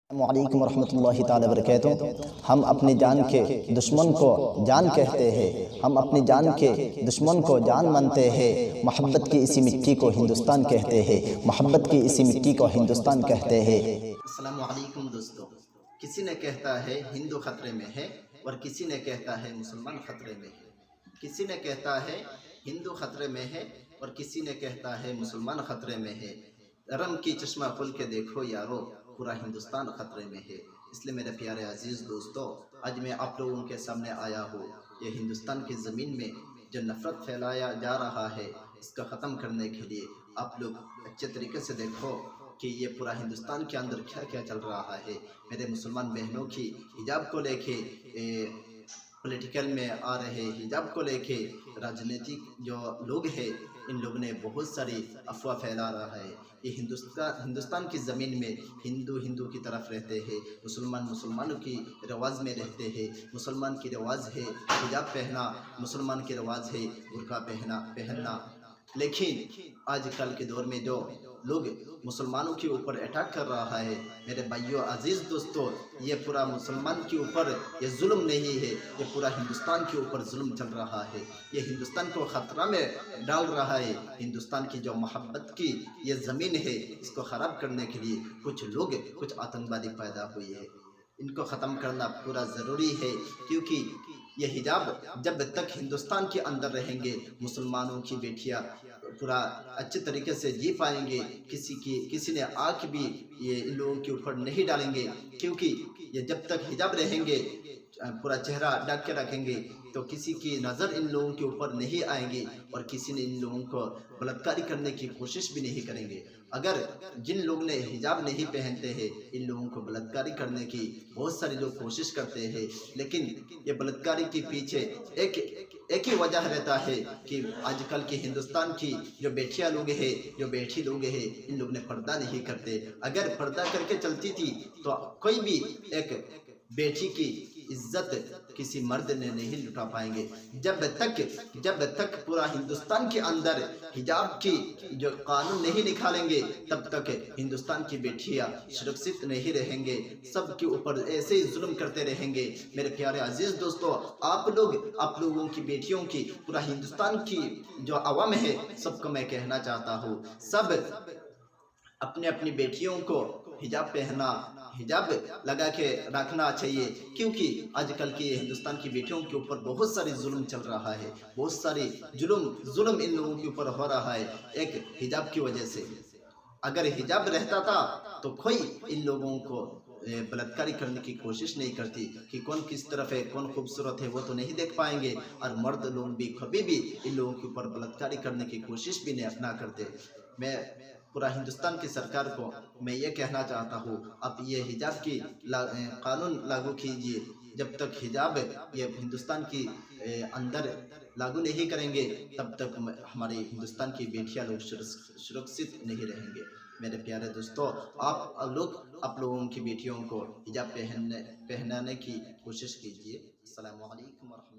अस्सलामुअलैकुम वरहमतुल्लाहि ताला वबरकातुहू। हम अपनी जान के दुश्मन को जान कहते हैं, हम अपनी जान के दुश्मन को जान मानते हैं। मोहब्बत की इसी मिट्टी को हिंदुस्तान कहते हैं, मोहब्बत की इसी मिट्टी को हिंदुस्तान कहते हैं। अस्सलामुअलैकुम दोस्तों, किसी ने कहता है हिंदू खतरे में है और किसी ने कहता है मुसलमान खतरे में है। किसी ने कहता है हिंदू खतरे में है और किसी ने कहता है मुसलमान खतरे में है। रम की चश्मा खुल के देखो यारो, पूरा हिंदुस्तान खतरे में है। इसलिए मेरे प्यारे अजीज़ दोस्तों, आज मैं आप लोगों के सामने आया हूँ। ये हिंदुस्तान की ज़मीन में जो नफ़रत फैलाया जा रहा है, इसका ख़त्म करने के लिए आप लोग अच्छे तरीके से देखो कि ये पूरा हिंदुस्तान के अंदर क्या क्या चल रहा है। मेरे मुसलमान बहनों की हिजाब को लेके पॉलिटिकल में आ रहे हिजाब को लेके राजनीतिक जो लोग हैं, इन लोगों ने बहुत सारी अफवाह फैला रहा है। ये हिंदुस्तान की ज़मीन में हिंदू की तरफ रहते हैं, मुसलमानों की रवाज़ में रहते हैं। मुसलमान की रवाज़ है हिजाब पहना, मुसलमान की रवाज़ है बुर्का पहनना। लेकिन आजकल के दौर में जो लोग मुसलमानों के ऊपर अटैक कर रहा है, मेरे भाइयों अजीज़ दोस्तों, ये पूरा मुसलमान के ऊपर ये जुल्म नहीं है, ये पूरा हिंदुस्तान के ऊपर जुल्म चल रहा है। ये हिंदुस्तान को ख़तरा में डाल रहा है। हिंदुस्तान की जो मोहब्बत की ये ज़मीन है, इसको ख़राब करने के लिए कुछ आतंकवादी पैदा हुए हैं। इनको ख़त्म करना पूरा ज़रूरी है, क्योंकि ये हिजाब जब तक हिंदुस्तान के अंदर रहेंगे, मुसलमानों की बेटियां पूरा अच्छे तरीके से जी पाएंगे। किसी ने आँख भी ये इन लोगों के ऊपर नहीं डालेंगे, क्योंकि ये जब तक हिजाब रहेंगे, पूरा चेहरा ढक के रखेंगे, तो किसी की नज़र इन लोगों के ऊपर नहीं आएंगी और किसी ने इन लोगों को बलात्कारी करने की कोशिश भी नहीं करेंगे। अगर जिन लोग ने हिजाब नहीं पहनते हैं, इन लोगों को बलात्कारी करने की बहुत सारे लोग कोशिश करते हैं, लेकिन ये बलात्कारी के पीछे एक ही वजह रहता है कि आजकल की हिंदुस्तान की जो बेटियां लोग हैं, जो बेटी लोग हैं, इन लोग ने पर्दा नहीं करते। अगर पर्दा करके चलती थी तो कोई भी एक बेटी की इज्जत किसी मर्द ने नहीं लुटा पाएंगे। जब तक पूरा हिंदुस्तान के अंदर हिजाब की जो कानून नहीं निकालेंगे, तब तक हिंदुस्तान की बेटियां सुरक्षित नहीं रहेंगे। सबके ऊपर ऐसे ही जुल्म करते रहेंगे। मेरे प्यारे अजीज दोस्तों, आप लोगों की बेटियों की, पूरा हिंदुस्तान की जो अवाम है, सबको मैं कहना चाहता हूँ, सब अपने अपनी बेटियों को हिजाब लगा के रखना चाहिए, क्योंकि आजकल की हिंदुस्तान की बेटियों के ऊपर बहुत सारी जुल्म चल रहा है। बहुत सारी जुल्म इन लोगों के ऊपर हो रहा है, एक हिजाब की वजह से। अगर हिजाब रहता था तो कोई इन लोगों को बलात्कारी करने की कोशिश नहीं करती कि कौन किस तरफ है, कौन खूबसूरत है, वो तो नहीं देख पाएंगे। और मर्द लोग भी कभी भी इन लोगों के ऊपर बलात्कारी करने की कोशिश भी नहीं अपना करते। मैं पूरा हिंदुस्तान की सरकार को मैं ये कहना चाहता हूँ, आप ये हिजाब की कानून लागू कीजिए। जब तक हिजाब ये हिंदुस्तान की अंदर लागू नहीं करेंगे, तब तक हमारे हिंदुस्तान की बेटियां लोग सुरक्षित नहीं रहेंगे। मेरे प्यारे दोस्तों, आप लोगों की बेटियों को हिजाब पहनाने की कोशिश कीजिए। अस्सलामु अलैकुम।